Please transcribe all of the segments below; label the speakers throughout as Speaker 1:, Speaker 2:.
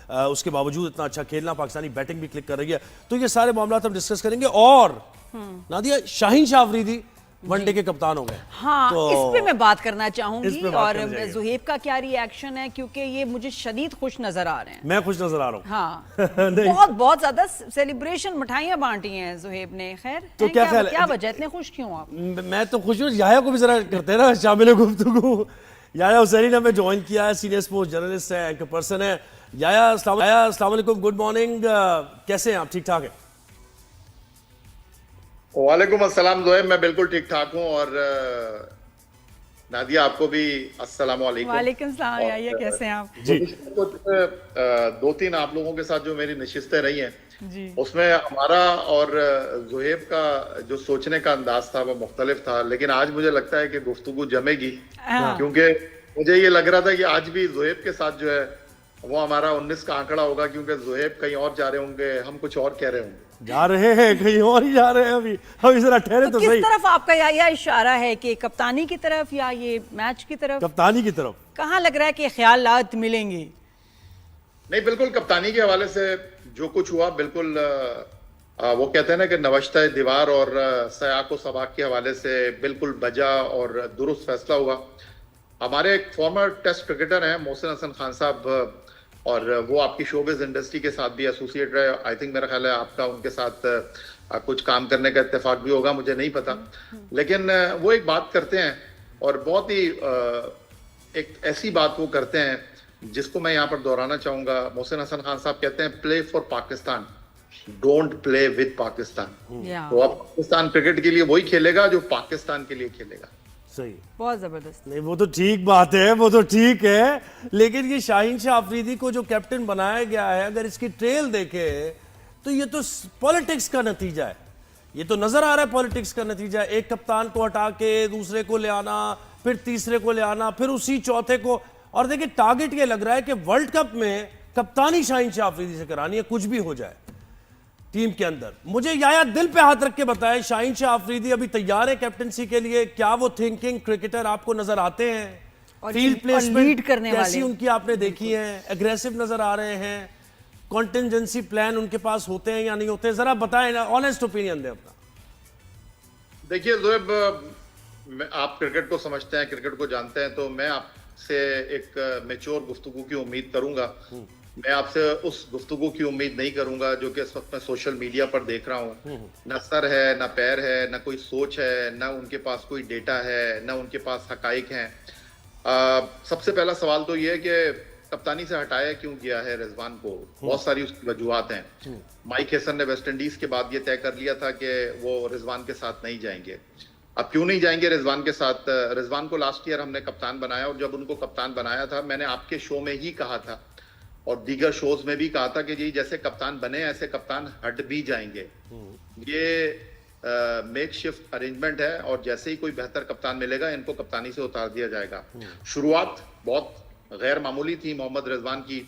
Speaker 1: उसके बावजूद इतना अच्छा खेलना, पाकिस्तानी बैटिंग भी क्लिक कर रही है, तो ये सारे मामला हम डिस्कस करेंगे। और नादिया, शाहीन शाह अफरीदी वनडे के कप्तान हो गए।
Speaker 2: हाँ,
Speaker 1: तो
Speaker 2: इस पे मैं बात करना चाहूंगी और
Speaker 1: करना
Speaker 2: ज़ुहैब का क्या रिएक्शन है, क्योंकि ये मुझे शदीद खुश नजर आ रहे हैं।
Speaker 1: मैं खुश नजर आ रहा हूँ।
Speaker 2: हाँ बहुत बहुत ज्यादा सेलिब्रेशन, मिठाइयां बांटी हैं ज़ुहैब ने। खैर,
Speaker 1: तो क्या ख्याल है?
Speaker 2: क्या वजह, इतने खुश क्यों आप?
Speaker 1: मैं तो खुश हूँ। याया को भी जरा करते हैं ना शामिल गुफ्तगू। याया हुसैनी ने हमें ज्वाइन किया है, सीनियर स्पोर्ट्स जर्नलिस्ट है, एंकर पर्सन है। याया, अस्सलाम वालेकुम, गुड मॉर्निंग, कैसे हैं आप? ठीक ठाक है?
Speaker 3: वालेकुम अस्सलाम ज़ोहैब, मैं बिल्कुल ठीक ठाक हूँ। और नादिया, आपको भी अस्सलाम वालेकुम।
Speaker 2: वालेकुम सलाम। याया, कैसे हैं आप?
Speaker 1: जी।
Speaker 3: कुछ 2-3 आप लोगों के साथ जो मेरी नशिस्तें रही हैं
Speaker 2: जी।
Speaker 3: उसमें हमारा और ज़ुहैब का जो सोचने का अंदाज था वो मुख्तलिफ था, लेकिन आज मुझे लगता है कि गुफ्तगू जमेगी, क्योंकि मुझे ये लग रहा था कि आज भी ज़ुहैब के साथ जो है वो हमारा 19 का आंकड़ा होगा, क्योंकि ज़ुहैब कहीं और जा रहे होंगे, हम कुछ और कह रहे होंगे।
Speaker 1: जा रहे हैं कहीं और ही जा रहे हैं। अभी जरा ठहरे तो
Speaker 2: किस
Speaker 1: सही।
Speaker 2: तरफ आपका या इशारा है, कि कप्तानी की तरफ या ये मैच की तरफ?
Speaker 1: कप्तानी की तरफ।
Speaker 2: कहाँ लग रहा है कि ख्यालात मिलेंगे?
Speaker 3: नहीं, बिल्कुल कप्तानी के हवाले से जो कुछ हुआ, बिल्कुल वो कहते हैं ना कि नवश्ता दीवार और सयाको सबाक के हवाले से बिल्कुल बजा और दुरुस्त फैसला हुआ। हमारे एक फॉर्मर टेस्ट क्रिकेटर हैं मोहसिन हसन खान साहब, और वो आपकी शोबिज़ इंडस्ट्री के साथ भी एसोसिएट रहे। आई थिंक मेरा ख्याल है आपका उनके साथ कुछ काम करने का इत्तेफाक भी होगा, मुझे नहीं पता, लेकिन वो एक बात करते हैं और बहुत ही एक ऐसी बात वो करते हैं जिसको मैं यहाँ पर दोहराना चाहूंगा। मोहसिन हसन खान साहब कहते हैं, play for Pakistan, don't play with Pakistan. तो अब पाकिस्तान क्रिकेट के लिए वही खेलेगा जो पाकिस्तान के लिए खेलेगा।
Speaker 1: सही,
Speaker 2: बहुत जबरदस्त।
Speaker 1: नहीं वो तो ठीक बात है, वो तो ठीक है, लेकिन ये शाहीन शाह अफरीदी को जो कैप्टन बनाया गया है, अगर इसकी ट्रेल देखे तो ये तो पॉलिटिक्स का नतीजा है। ये तो नजर आ रहा है पॉलिटिक्स का नतीजा है। एक कप्तान को हटा के दूसरे को ले आना, फिर तीसरे को ले आना, फिर उसी चौथे को। और देखिए, टारगेट ये लग रहा है कि वर्ल्ड कप में कप्तानी शाहीन शाह अफरीदी से करानी है, कुछ भी हो जाए टीम के अंदर। मुझे याया दिल पे हाथ रख के बताएं, शाहीन शाह अफरीदी अभी तैयार है कैप्टनसी के लिए? क्या वो थिंकिंग क्रिकेटर आपको नजर आते हैं? फील्ड प्लेसमेंट
Speaker 2: करने
Speaker 1: कैसी उनकी आपने देखी है? एग्रेसिव नजर आ रहे हैं? कॉन्टिजेंसी प्लान उनके पास होते हैं या नहीं होते? जरा बताएं ना, ऑनेस्ट ओपिनियन दें अपना।
Speaker 3: देखिए ज़ोहैब, आप क्रिकेट को समझते हैं, क्रिकेट को जानते हैं, तो मैं आपसे एक मैच्योर गुफ्तगू की उम्मीद करूंगा। मैं आपसे उस गुफ्तगू की उम्मीद नहीं करूंगा जो कि इस वक्त मैं सोशल मीडिया पर देख रहा हूँ। ना सर है, ना पैर है, ना कोई सोच है, ना उनके पास कोई डेटा है, ना उनके पास हकाइक हैं। सबसे पहला सवाल तो ये है कि कप्तानी से हटाया क्यों गया है रिजवान को? बहुत सारी उसकी वजूहात हैं। माइक हेसन ने वेस्ट इंडीज के बाद ये तय कर लिया था कि वो रिजवान के साथ नहीं जाएंगे। अब क्यों नहीं जाएंगे रिजवान के साथ? रिजवान को लास्ट ईयर हमने कप्तान बनाया, और जब उनको कप्तान बनाया था, मैंने आपके शो में ही कहा था और दीगर शोज में भी कहा था कि जी जैसे कप्तान बने ऐसे कप्तान हट भी जाएंगे। ये मेक शिफ्ट अरेंजमेंट है, और जैसे ही कोई बेहतर कप्तान मिलेगा इनको कप्तानी से उतार दिया जाएगा। शुरुआत बहुत गैर मामूली थी मोहम्मद रिजवान की।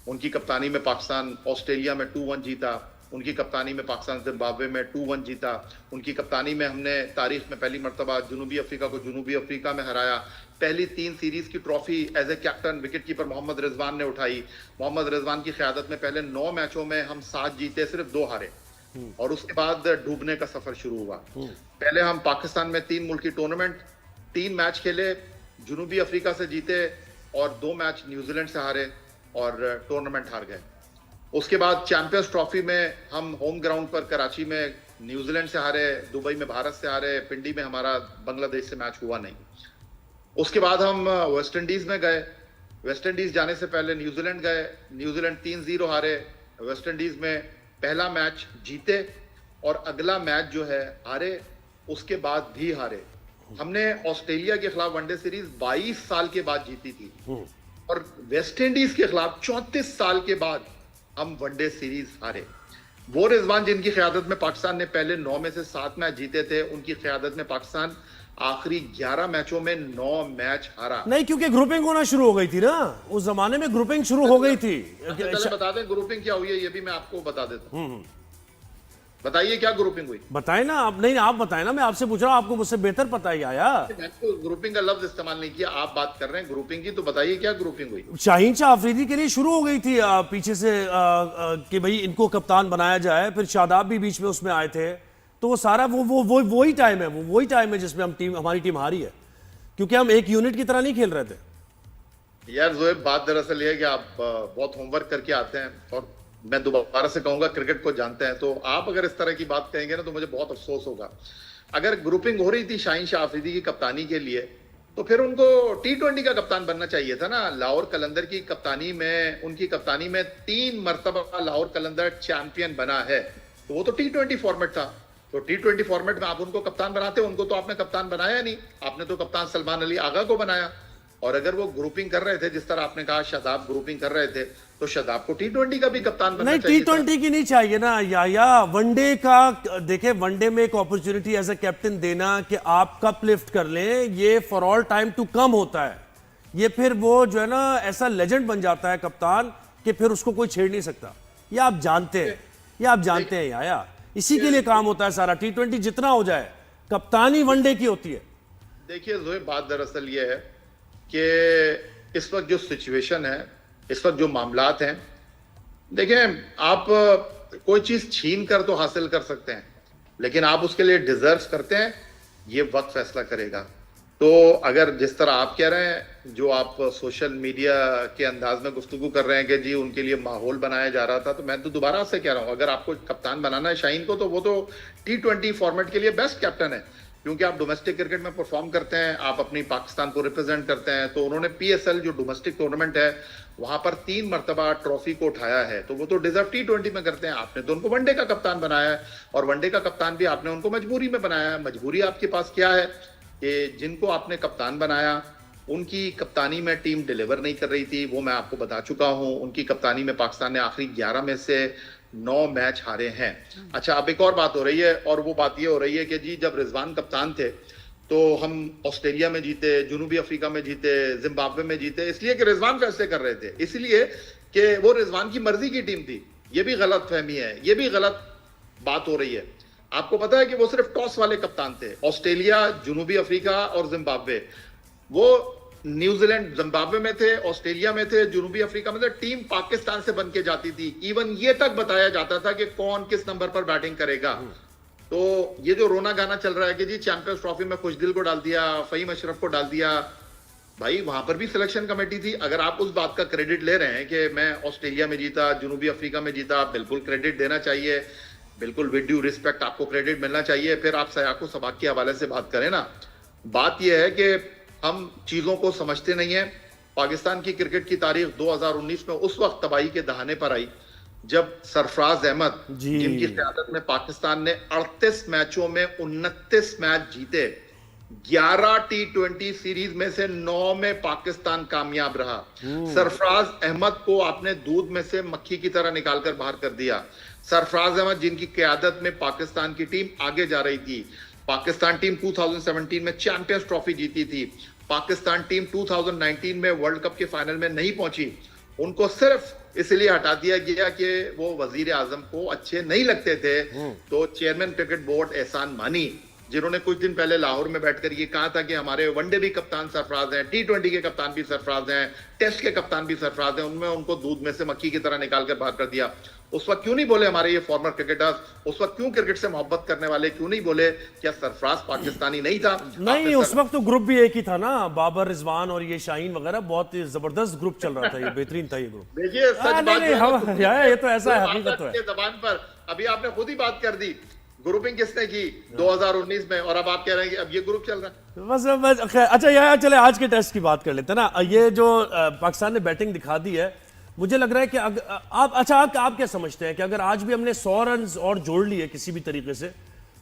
Speaker 3: उनकी कप्तानी में पाकिस्तान ऑस्ट्रेलिया में 2-1 जीता, उनकी कप्तानी में पाकिस्तान जिम्बाब्वे में 2-1 जीता, उनकी कप्तानी में हमने तारीख में पहली मरतबा जनूबी अफ्रीका को जनूबी अफ्रीका में हराया। पहली 3 सीरीज की trophy as a captain wicket keeper Mohammad Rizwan ने उठाई। मोहम्मद रिजवान की क़यादत में पहले 9 मैचों में हम 7 जीते, सिर्फ 2 हारे, और उसके बाद डूबने का सफर शुरू हुआ। पहले हम पाकिस्तान में 3 मुल्की टूर्नामेंट 3 मैच खेले, जनूबी अफ्रीका से जीते और 2 मैच न्यूजीलैंड से हारे और टूर्नामेंट हार गए। उसके बाद चैंपियंस ट्रॉफी में हम होम ग्राउंड पर कराची में न्यूजीलैंड से हारे, दुबई में भारत से हारे, पिंडी में हमारा बांग्लादेश से मैच हुआ नहीं। उसके बाद हम वेस्ट इंडीज में गए, वेस्ट इंडीज जाने से पहले न्यूजीलैंड गए, न्यूजीलैंड 3-0 हारे। वेस्ट इंडीज में पहला मैच जीते और अगला मैच जो है हारे, उसके बाद भी हारे। हमने ऑस्ट्रेलिया के खिलाफ वनडे सीरीज 22 साल के बाद जीती थी, और वेस्ट इंडीज के खिलाफ 34 साल के बाद हम वनडे सीरीज हारे। वो रिजवान जिनकी क़यादत में पाकिस्तान ने पहले 9 में से 7 मैच जीते थे, उनकी क़यादत में पाकिस्तान आखिरी 11 मैचों में 9 मैच हारा।
Speaker 1: नहीं, क्योंकि ग्रुपिंग होना शुरू हो गई थी ना, उस जमाने में ग्रुपिंग शुरू हो गई थी।
Speaker 3: चलो बता दें ग्रुपिंग क्या हुई है, ये भी मैं आपको बता देता हूँ। बताइए क्या ग्रुपिंग हुई?
Speaker 1: बताए ना आप, नहीं आप बताए ना, मैं आपसे पूछ रहा हूँ, आपको मुझसे बेहतर पता ही आया।
Speaker 3: मैंने तो ग्रुपिंग का लफ्ज इस्तेमाल नहीं किया, आप बात कर रहे हैं ग्रुपिंग की, तो बताइए क्या ग्रुपिंग हुई?
Speaker 1: शाहीन शाह अफरीदी के लिए शुरू हो गई थी पीछे से कि भाई इनको कप्तान बनाया जाए, फिर शादाब भी बीच में उसमें आए थे, तो वो सारा वही टाइम है, वही टाइम है जिसमें हमारी टीम हारी है, क्योंकि हम एक यूनिट की तरह नहीं खेल रहे थे।
Speaker 3: यार जोएब, बात दरअसल ये है कि आप बहुत होमवर्क करके आते हैं, और मैं दोबारा से कहूंगा क्रिकेट को जानते हैं, तो आप अगर इस तरह की बात कहेंगे ना तो मुझे बहुत अफसोस होगा। अगर ग्रुपिंग हो रही थी शाहीन शाह अफरीदी की कप्तानी के लिए, तो फिर उनको T20 का कप्तान बनना चाहिए था ना। लाहौर कलंदर की कप्तानी में, उनकी कप्तानी में 3 मरतबा लाहौर कलंदर चैंपियन बना है, तो वो तो T20 फॉर्मेट था। तो T20 फॉर्मेट में आप उनको कप्तान बनाते, उनको तो आपने कप्तान बनाया नहीं, आपने तो कप्तान सलमान अली आगा को बनाया। और अगर वो ग्रुपिंग कर रहे थे, जिस तरह आपने कहा शादाब ग्रुपिंग कर रहे थे, तो शादाब को T20 का भी कप्तान बनना
Speaker 1: नहीं,
Speaker 3: चाहिए था।
Speaker 1: T20 की नहीं चाहिए ना या वनडे का। देखे, वनडे में एक अपॉर्चुनिटी एज ए कैप्टन देना कि आप कप लिफ्ट कर लें, ये for all time to come होता है। ये फिर वो जो है ना ऐसा लेजेंड बन जाता है कप्तान कि फिर उसको कोई छेड़ नहीं सकता। ये आप जानते हैं, ये आप जानते हैं याया, इसी के लिए काम होता है सारा। T20 जितना हो जाए, कप्तानी वनडे की होती है।
Speaker 3: देखिए जोए, बात दरअसल ये है कि इस वक्त जो सिचुएशन है, इस वक्त जो मामलात हैं, देखें, आप कोई चीज छीन कर तो हासिल कर सकते हैं, लेकिन आप उसके लिए डिजर्व करते हैं, ये वक्त फैसला करेगा। तो अगर जिस तरह आप कह रहे हैं, जो आप सोशल मीडिया के अंदाज में गुफ्तगू कर रहे हैं कि जी उनके लिए माहौल बनाया जा रहा था, तो मैं तो दोबारा से कह रहा हूं, अगर आपको कप्तान बनाना है शाहीन को, तो वो तो T20 फॉर्मेट के लिए बेस्ट कैप्टन है, क्योंकि आप डोमेस्टिक क्रिकेट में परफॉर्म करते हैं, आप अपनी पाकिस्तान को रिप्रेजेंट करते हैं। तो उन्होंने PSL जो डोमेस्टिक टूर्नामेंट है, वहां पर 3 मरतबा ट्रॉफी को उठाया है, तो वो तो डिजर्व T20 में करते हैं। आपने तो उनको वनडे का कप्तान बनाया है, और वनडे का कप्तान भी आपने उनको मजबूरी में बनाया है। मजबूरी आपके पास क्या है कि जिनको आपने कप्तान बनाया, उनकी कप्तानी में टीम डिलीवर नहीं कर रही थी, वो मैं आपको बता चुका हूं। उनकी कप्तानी में पाकिस्तान ने आखिरी 11 में से 9 मैच हारे हैं। अच्छा, अब एक और बात हो रही है, और वो बात ये हो रही है कि जी जब रिजवान कप्तान थे तो हम ऑस्ट्रेलिया में जीते, जनूबी अफ्रीका में जीते, जिम्बाब्वे में जीते, इसलिए कि रिजवान फैसले कर रहे थे, इसलिए कि वो रिजवान की मर्जी की टीम थी। ये भी गलत फहमी है, ये भी गलत बात हो रही है। आपको पता है कि वो सिर्फ टॉस वाले कप्तान थे, ऑस्ट्रेलिया, जनूबी अफ्रीका और जिम्बाब्वे। वो न्यूजीलैंड, जिम्बाब्वे में थे, ऑस्ट्रेलिया में थे, जनूबी अफ्रीका में थे, टीम पाकिस्तान से बन के जाती थी। इवन ये तक बताया जाता था कि कौन किस नंबर पर बैटिंग करेगा। तो ये जो रोना गाना चल रहा है कि जी चैंपियंस ट्रॉफी में खुशदिल को डाल दिया, फहीम अशरफ को डाल दिया, भाई वहां पर भी सिलेक्शन कमेटी थी। अगर आप उस बात का क्रेडिट ले रहे हैं कि मैं ऑस्ट्रेलिया में जीता, जनूबी अफ्रीका में जीता, बिल्कुल क्रेडिट देना चाहिए, बिल्कुल विद ड्यू रिस्पेक्ट आपको क्रेडिट मिलना चाहिए। फिर आप सयाको सबाक के हवाले से बात करें ना। बात यह है कि हम चीजों को समझते नहीं है। पाकिस्तान की क्रिकेट की तारीख 2019 में उस वक्त तबाही के दहाने पर आई जब सरफराज अहमद, जिनकी क़यादत में पाकिस्तान ने 38 मैचों में 29 मैच जीते, 11 T20 सीरीज में से 9 में पाकिस्तान कामयाब रहा। सरफराज अहमद को आपने दूध में से मक्खी की तरह निकालकर बाहर कर दिया। सरफराज अहमद, जिनकी क़यादत में पाकिस्तान की टीम आगे जा रही थी, पाकिस्तान टीम 2017 में चैंपियंस ट्रॉफी जीती थी, पाकिस्तान टीम 2019 में वर्ल्ड कप के फाइनल में नहीं पहुंची, उनको सिर्फ इसलिए हटा दिया गया कि वो वजीर आजम को अच्छे नहीं लगते थे। तो चेयरमैन क्रिकेट बोर्ड एहसान मानी, जिन्होंने कुछ दिन पहले लाहौर में बैठकर ये कहा था कि हमारे वनडे भी कप्तान सरफराज हैं, T20 के कप्तान भी सरफराज हैं, टेस्ट के कप्तान भी सरफराज हैं, उनमें उनको दूध में से मक्खी की तरह निकाल कर बाहर कर दिया। उस वक्त क्यों नहीं बोले हमारे ये फॉर्मर क्रिकेटर्स, उस वक्त क्यों क्रिकेट से मोहब्बत करने वाले क्यों नहीं बोले क्या सरफराज पाकिस्तानी नहीं था?
Speaker 1: नहीं, उस वक्त तो ग्रुप भी एक ही था ना, बाबर, रिजवान और ये शाहीन वगैरह, बहुत ही जबरदस्त ग्रुप चल रहा था, ये बेहतरीन था ये ग्रुप।
Speaker 3: देखिए सच बात
Speaker 1: ये तो ऐसा है, हकीकत तो है।
Speaker 3: जबान पर अभी आपने खुद ही बात कर दी, ग्रुपिंग किसने की 2019 में, और अब आप कह रहे हैं कि अब ये ग्रुप चल रहा है।
Speaker 1: बस अच्छा यार, चले आज के टेस्ट की बात कर लेते हैं ना। ये जो पाकिस्तान ने बैटिंग दिखा दी है, मुझे लग रहा है कि आप क्या समझते हैं कि अगर आज भी हमने 100 रन और जोड़ लिए किसी भी तरीके से,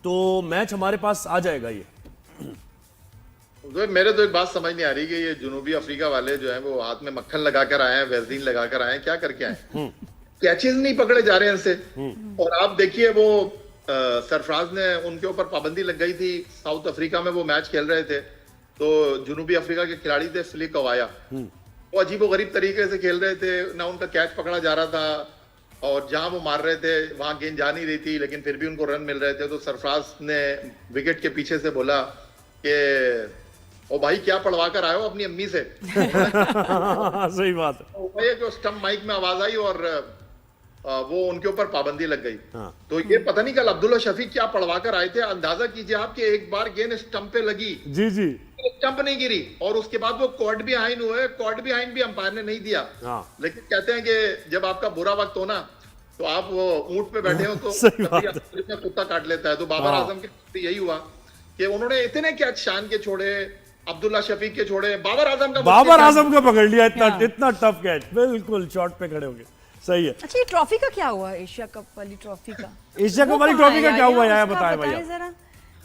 Speaker 1: तो मैच हमारे पास आ जाएगा? ये
Speaker 3: तो मेरे तो एक बात समझ नहीं आ रही कि ये जनूबी अफ्रीका वाले जो है वो हाथ में मक्खन लगाकर आए हैं, वैसलीन लगाकर आए हैं, क्या करके आए? कैचेज नहीं पकड़े जा रहे हैं इनसे। और आप देखिए वो सरफराज ने, उनके ऊपर पाबंदी लग गई थी, साउथ अफ्रीका में वो मैच खेल रहे थे, तो जनूबी अफ्रीका के खिलाड़ी थे फिलिक कवाया, वो अजीब गरीब तरीके से खेल रहे थे, ना उनका कैच पकड़ा जा रहा था, और जहां वो मार रहे थे वहां गेंद जा नहीं रही थी, लेकिन फिर भी उनको रन मिल रहे थे। तो सरफराज ने विकेट के पीछे से बोला कि ओ भाई क्या पढ़वा कर आए हो अपनी अम्मी से।
Speaker 1: सही बात है।
Speaker 3: तो वही जो स्टंप माइक में आवाज आई और वो उनके ऊपर पाबंदी लग गई।
Speaker 1: हाँ।
Speaker 3: तो ये पता नहीं कल अब्दुल्ला शफीक क्या पढ़वा कर आए थे। अंदाजा कीजिए आप कि एक बार गेंद स्टंप पे लगी,
Speaker 1: जी जी,
Speaker 3: स्टंप नहीं गिरी, और उसके बाद वो कॉर्ड बिहाइंड हुए। कॉर्ड बिहाइंड भी अंपायर ने नहीं दिया।
Speaker 1: हाँ।
Speaker 3: लेकिन कहते हैं कि जब आपका बुरा वक्त हो ना, तो आप वो ऊंट पे बैठे हो तो
Speaker 1: सही बात
Speaker 3: कभी आपको कुत्ता काट लेता है। तो बाबर आजम के साथ यही हुआ कि उन्होंने इतने कैच शान के छोड़े, अब्दुल्ला शफीक के छोड़े, बाबर आजम का
Speaker 1: पकड़ लिया। इतना
Speaker 2: हाँ।
Speaker 1: इतना टफ कैच, बिल्कुल शॉट पे खड़े हो गए। सही है।
Speaker 2: अच्छा, ये ट्रॉफी का क्या हुआ, एशिया कप वाली ट्रॉफी का?
Speaker 1: एशिया
Speaker 2: वो
Speaker 1: कप वाली
Speaker 2: कहाँ
Speaker 1: ट्रॉफी का
Speaker 2: है
Speaker 1: क्या हुआ
Speaker 2: यार?
Speaker 1: यार,
Speaker 2: उसका
Speaker 1: बताएं
Speaker 2: बताएं
Speaker 1: भैया।
Speaker 2: जरा।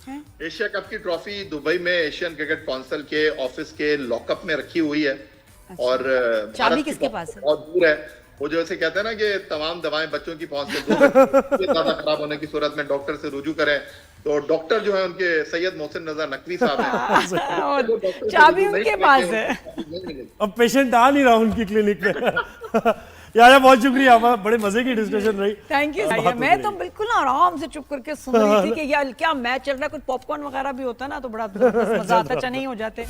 Speaker 2: हैं?
Speaker 3: एशिया कप की ट्रॉफी दुबई में एशियन क्रिकेट काउंसिल के ऑफिस के लॉकअप में रखी हुई है। और
Speaker 2: चाबी
Speaker 3: भारत की
Speaker 2: किसके पास है?
Speaker 3: बहुत दूर है। वो जो ऐसे कहते हैं ना कि तमाम दवाएं बच्चों की पहुंच से दूर है। ज्यादा खराब होने की सूरत में डॉक्टर से रुजू करें। तो डॉक्टर जो है उनके सैयद मोहसिन रजा नकवी साहब हैं।
Speaker 2: और चाबी उनके पास है।
Speaker 1: अब पेशेंट आ नहीं रहा उनकी क्लिनिक पे। यार बहुत शुक्रिया, बड़े मजे की डिस्कशन रही।
Speaker 2: Thank you.
Speaker 1: बहुत
Speaker 2: मैं
Speaker 1: हो
Speaker 2: तो
Speaker 1: गई।
Speaker 2: बिल्कुल आराम से चुप करके सुन रही थी कि यार क्या मैच चल रहा है। कुछ पॉपकॉर्न वगैरह भी होता ना तो बड़ा मजा आता, चने ही हो जाते।